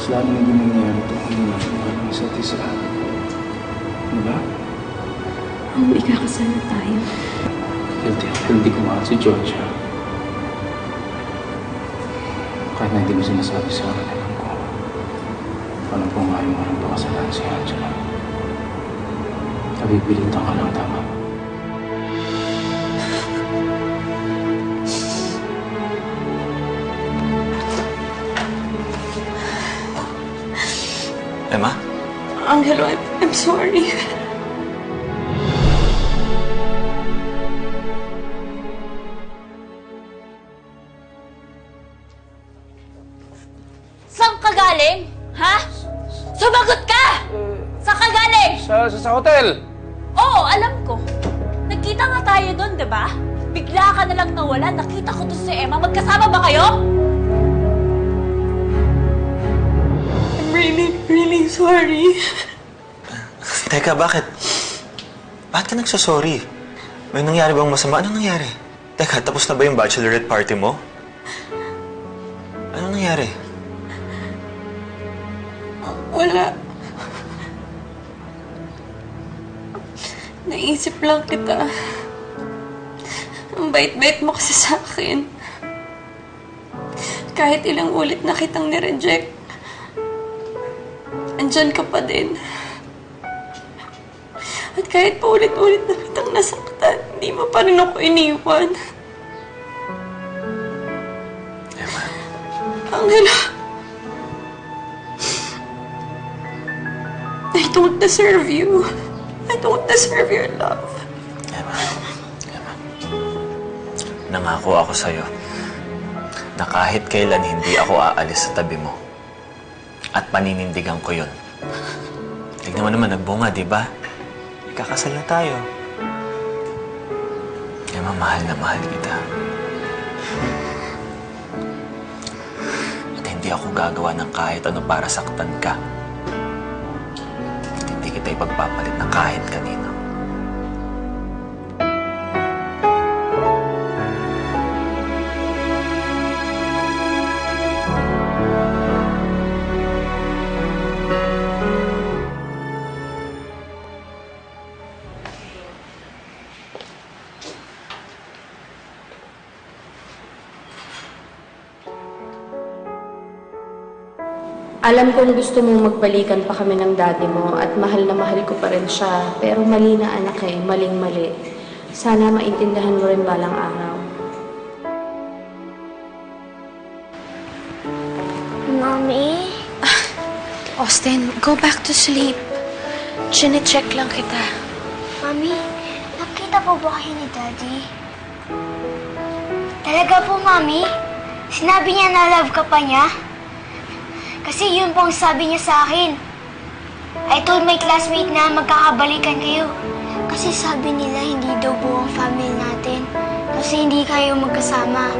mas lalo naging nangyayari ito kung hindi natin mahal ang isa't isa. Diba? Kung ikakasal na tayo. Hindi ko mahal si Georgia. Kahit na hindi mo sinasabi sa akin, alam ko. Paano po nga yung walang pakasalan si Angela? Nabipilitan ka lang, tama? Emma? Angelo, I'm sorry. Saan ka galing? Ha? Sumagot ka! Saan ka galing? Sa hotel! Oo, alam ko. Nagkita nga tayo doon, di ba? Bigla ka na lang nawala. Nakita ko to si Emma. Magkasama ba kayo? I'm really sorry. Teka, bakit? Bakit ka nagsasorry? May nangyari bang masama? Anong nangyari? Teka, tapos na ba yung bachelorette party mo? Anong nangyari? Wala. Naisip lang kita. Ang bait-bait mo kasi sa akin. Kahit ilang ulit na kitang nireject, andyan ka pa din. At kahit paulit-ulit na kitang nasaktan, hindi mo pa rin ako iniwan. Emma. Angela, I don't deserve you. I don't deserve your love. Emma. Emma. Nangako ako sa'yo na kahit kailan hindi ako aalis sa tabi mo. At paninindigan ko yun. Tignan mo naman, nagbunga, di ba? Ikakasal na tayo. Emma, mahal na mahal kita. At hindi ako gagawa ng kahit ano para saktan ka. At hindi kita ipagpapalit ng kahit kanino. Alam kong gusto mong magbalikan pa kami ng daddy mo at mahal na mahal ko pa rin siya. Pero mali na anak eh, maling-mali. Sana maintindihan mo rin balang araw. Mommy? Austin, go back to sleep. Chine-check lang kita. Mami, nakita po ba kayo ni Daddy? Talaga po, Mami? Sinabi niya na love ka pa niya? Kasi yun po ang sabi niya sa akin. I told my classmate na magkakabalikan kayo. Kasi sabi nila hindi daw buo ang family natin. Kasi hindi kayo magkasama.